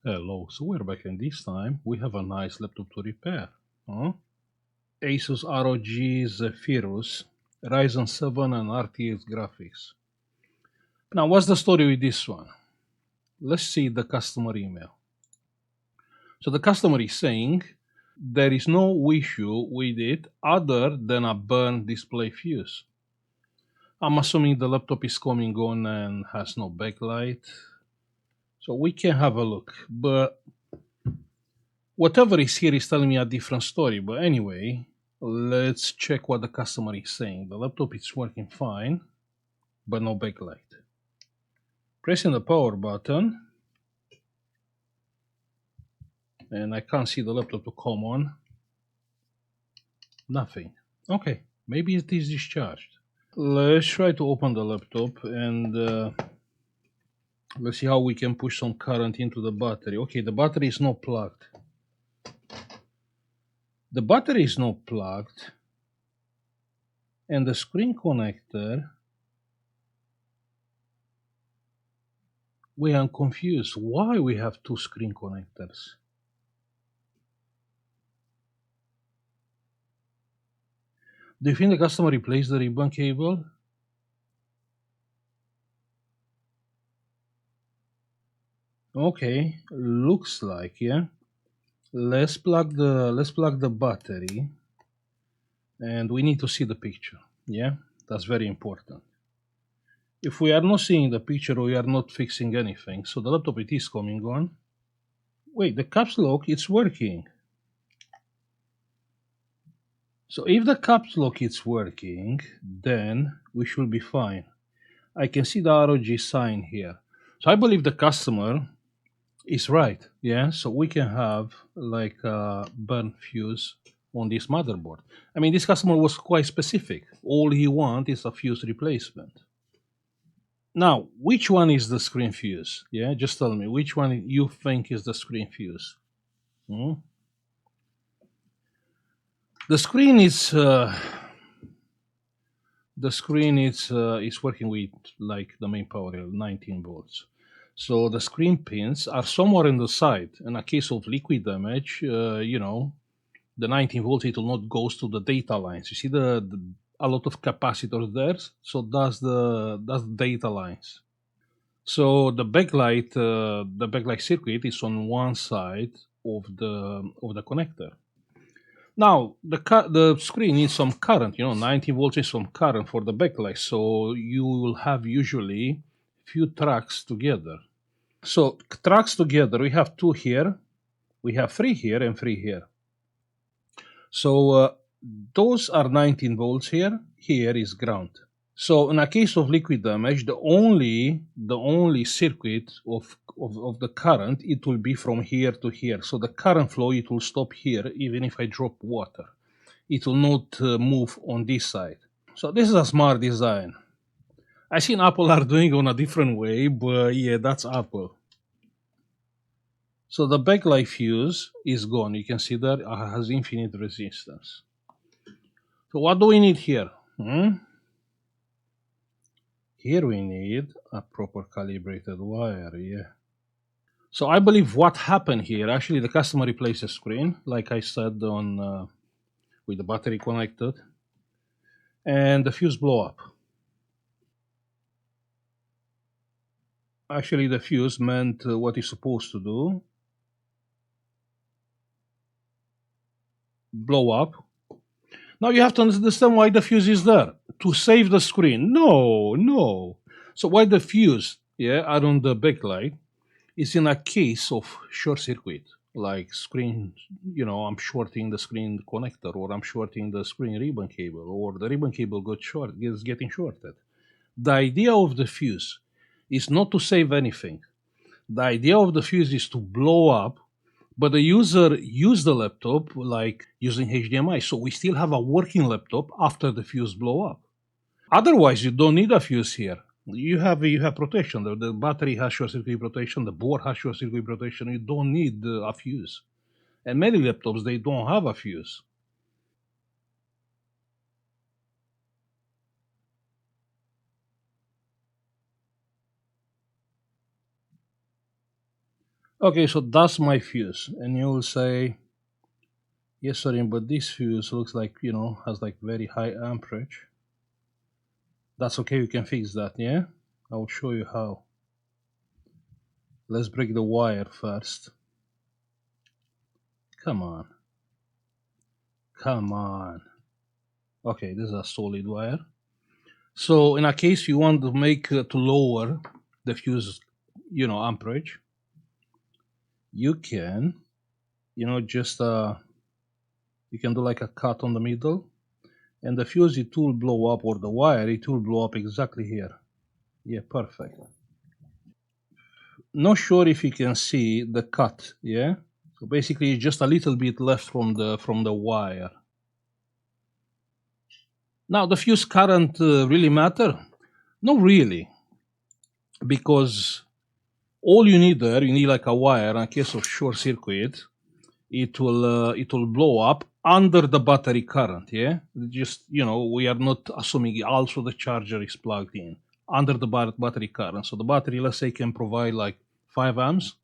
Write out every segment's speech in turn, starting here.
Hello, so we're back, and this time we have a nice laptop to repair. Huh? Asus ROG Zephyrus, Ryzen 7 and RTX graphics. Now, what's the story with this one? Let's see the customer email. So the customer is saying there is no issue with it other than a burned display fuse. I'm assuming the laptop is coming on and has no backlight. So we can have a look, but whatever is here is telling me a different story. But anyway, let's check what the customer is saying. The laptop is working fine, but no backlight. Pressing the power button, and I can't see the laptop to come on. Nothing. Okay, maybe it is discharged. Let's try to open the laptop and let's see how we can push some current into the battery. Okay, the battery is not plugged. The battery is not plugged, and the screen connector, we are confused. Why we have two screen connectors? Do you think the customer replaced the ribbon cable? Okay, looks like, yeah. Let's plug the battery, and we need to see the picture. Yeah, that's very important. If we are not seeing the picture, we are not fixing anything. So the laptop, it is coming on. Wait, the caps lock, it's working. So if the caps lock is working, then we should be fine. I can see the ROG sign here. So I believe the customer is right. Yeah, so we can have like a burn fuse on this motherboard. I mean, this customer was quite specific. All he wants is a fuse replacement. Now, which one is the screen fuse? Yeah, just tell me which one you think is the screen fuse. Hmm? The screen is working with like the main power rail, 19 volts. So the screen pins are somewhere in the side. In a case of liquid damage, the 19 volts, it will not goes to the data lines. You see a lot of capacitors there, so that's the data lines. So the backlight circuit is on one side of the connector. Now the screen needs some current, 19 volts is some current for the backlight. So you will have usually few tracks together. So tracks together, we have two here, we have three here, and three here. So those are 19 volts here. Here is ground. So in a case of liquid damage, the only circuit of the current, it will be from here to here. So the current flow, it will stop here even if I drop water. It will not move on this side. So this is a smart design. I seen Apple are doing on a different way, but yeah, that's Apple. So the backlight fuse is gone. You can see that it has infinite resistance. So what do we need here? Here we need a proper calibrated wire, yeah. So I believe what happened here, actually the customer replaced the screen, like I said, on with the battery connected, and the fuse blow up. Actually the fuse meant what it's supposed to do, blow up. Now you have to understand why the fuse is there. To save the screen. No. So why the fuse, yeah, around the backlight is in a case of short circuit, like screen, I'm shorting the screen connector, or I'm shorting the screen ribbon cable, or the ribbon cable is getting shorted. The idea of the fuse is not to save anything. The idea of the fuse is to blow up, but the user use the laptop like using HDMI. So we still have a working laptop after the fuse blow up. Otherwise, you don't need a fuse here. You have protection. The battery has short circuit protection. The board has short circuit protection. You don't need a fuse. And many laptops, they don't have a fuse. Okay, so that's my fuse, and you will say, yes, sorry, but this fuse looks like, you know, has like very high amperage. That's okay, you can fix that, yeah? I will show you how. Let's break the wire first. Come on. Come on. Okay, this is a solid wire. So in a case you want to make to lower the fuse, you know, amperage, you can, you know, just you can do like a cut on the middle, and the fuse it will blow up, or the wire it will blow up exactly here. Yeah, perfect. Not sure if you can see the cut. Yeah, so basically just a little bit left from the wire. Now the fuse current really matter? Not really, because all you need there, you need like a wire in case of short circuit. It will blow up under the battery current. Yeah, just, you know, we are not assuming also the charger is plugged in under the battery current. So the battery, let's say, can provide like 5 amps.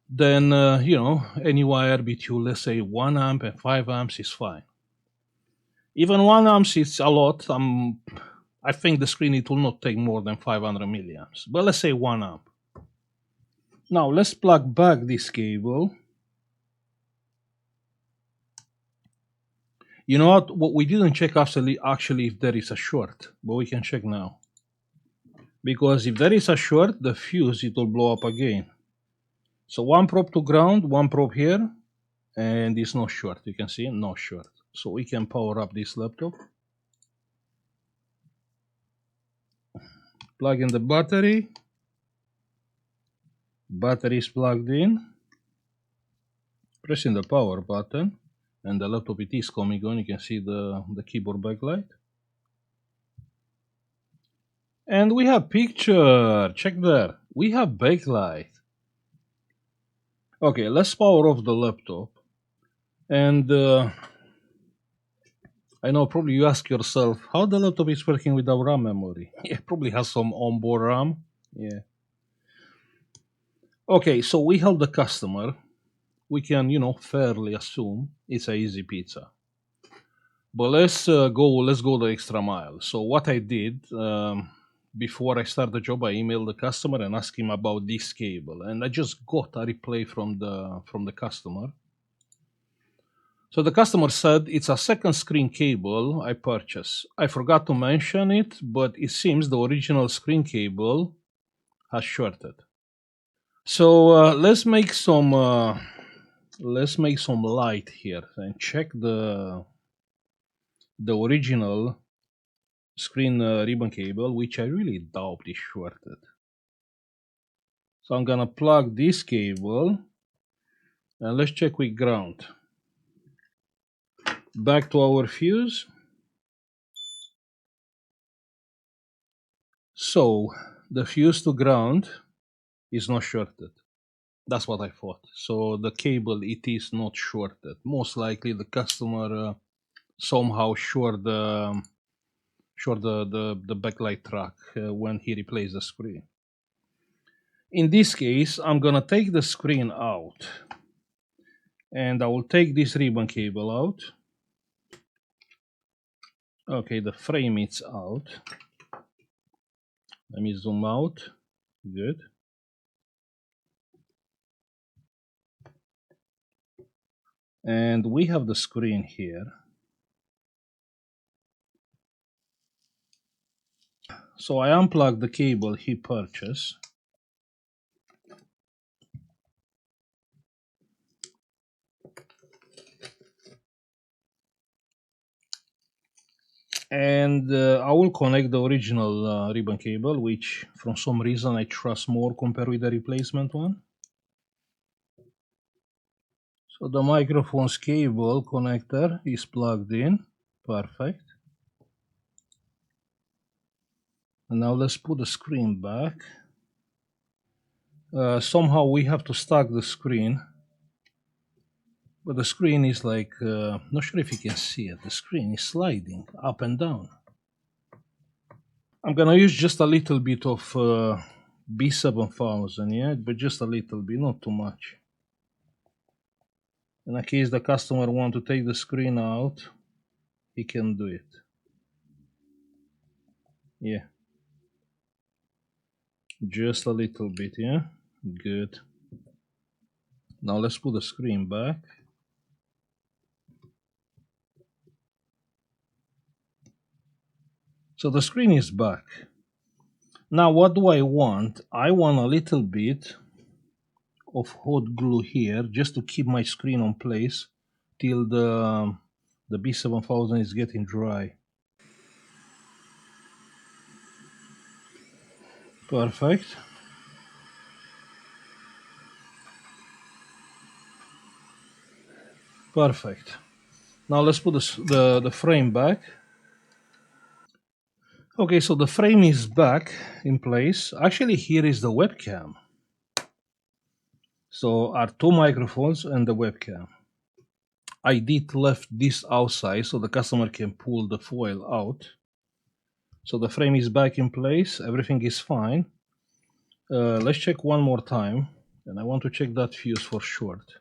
Then you know, any wire between, let's say, 1 amp and 5 amps is fine. Even 1 amp is a lot. I think the screen it will not take more than 500 milliamps, but let's say 1 amp. Now let's plug back this cable. You know what we didn't check actually if there is a short, but we can check now. Because if there is a short, the fuse it will blow up again. So one probe to ground, one probe here, and it's no short. You can see no short. So we can power up this laptop. Plug in the battery. Battery is plugged in. Pressing the power button, and the laptop it is coming on. You can see the keyboard backlight. And we have picture. Check there. We have backlight. Okay, let's power off the laptop. And I know probably you ask yourself how the laptop is working without RAM memory. It probably has some onboard RAM. Yeah. Okay, so we help the customer. We can, you know, fairly assume it's a easy pizza. But let's go the extra mile. So what I did before I start the job, I emailed the customer and asked him about this cable, and I just got a reply from the customer. So the customer said it's a second screen cable I purchased. I forgot to mention it, but it seems the original screen cable has shorted. So let's make some light here and check the original screen ribbon cable, which I really doubt is shorted. So I'm gonna plug this cable and let's check with ground. Back to our fuse. So the fuse to ground is not shorted. That's what I thought. So the cable it is not shorted. Most likely the customer somehow short the backlight track when he replaced the screen. In this case, I'm gonna take the screen out, and I will take this ribbon cable out. Okay, the frame is out. Let me zoom out. Good. And we have the screen here. So I unplugged the cable he purchased. And I will connect the original ribbon cable, which for some reason I trust more compared with the replacement one. So the microphone's cable connector is plugged in. Perfect. And now let's put the screen back. Somehow we have to stack the screen. But the screen is like, not sure if you can see it. The screen is sliding up and down. I'm gonna use just a little bit of B7000, yeah, but just a little bit, not too much. In case the customer want to take the screen out, he can do it. Yeah. Just a little bit, yeah? Good. Now let's put the screen back. So the screen is back. Now what do I want? I want a little bit of hot glue here just to keep my screen on place till the B7000 is getting dry. Perfect. Perfect. Now let's put the frame back. Okay, so the frame is back in place. Actually, here is the webcam. So our two microphones and the webcam. I did left this outside so the customer can pull the foil out. So the frame is back in place. Everything is fine. Let's check one more time. And I want to check that fuse for short.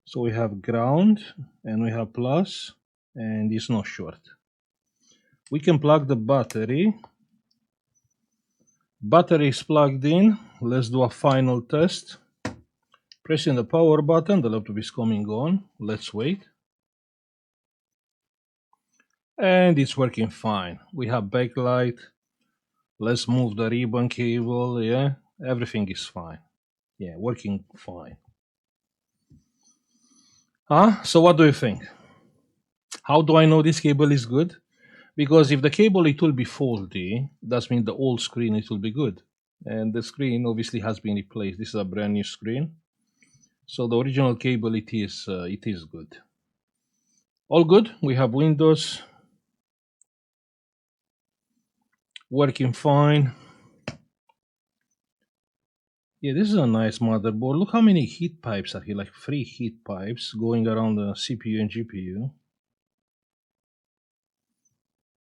So we have ground and we have plus, and it's not short. We can plug the battery. Battery is plugged in. Let's do a final test. Pressing the power button, the laptop is coming on. Let's wait. And it's working fine. We have backlight. Let's move the ribbon cable. Yeah, everything is fine. Yeah, working fine. So what do you think? How do I know this cable is good? Because if the cable it will be faulty, that means the old screen it will be good. And the screen obviously has been replaced. This is a brand new screen. So the original cable it is good. All good. We have Windows working fine. Yeah, this is a nice motherboard. Look how many heat pipes are here, like 3 heat pipes going around the CPU and GPU.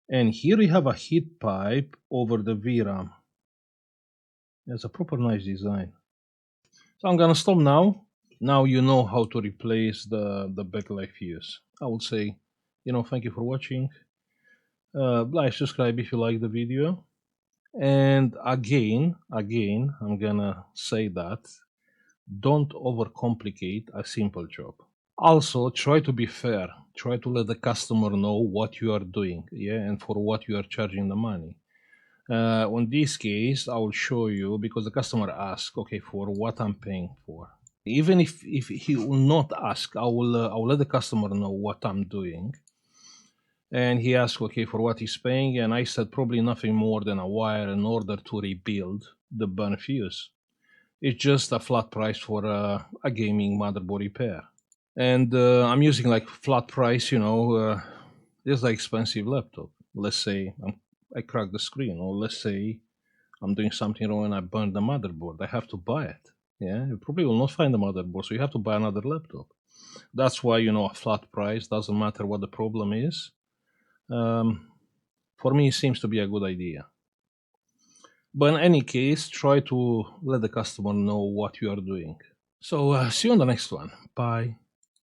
And here we have a heat pipe over the VRAM. It's a proper nice design. So I'm gonna stop now. Now you know how to replace the backlight fuse. I would say, thank you for watching. Like, subscribe if you like the video. And again, I'm gonna say that don't overcomplicate a simple job. Also, try to be fair. Try to let the customer know what you are doing, yeah, and for what you are charging the money. On this case, I will show you because the customer asks, okay, for what I'm paying for. Even if he will not ask, I will let the customer know what I'm doing. And he asked, okay, for what he's paying, and I said probably nothing more than a wire in order to rebuild the burnt fuse. It's just a flat price for a gaming motherboard repair. And I'm using like flat price, this is an expensive laptop. Let's say I crack the screen, or let's say I'm doing something wrong and I burn the motherboard. I have to buy it. Yeah, you probably will not find the motherboard, so you have to buy another laptop. That's why, a flat price doesn't matter what the problem is. For me, it seems to be a good idea. But in any case, try to let the customer know what you are doing. So see you on the next one. Bye.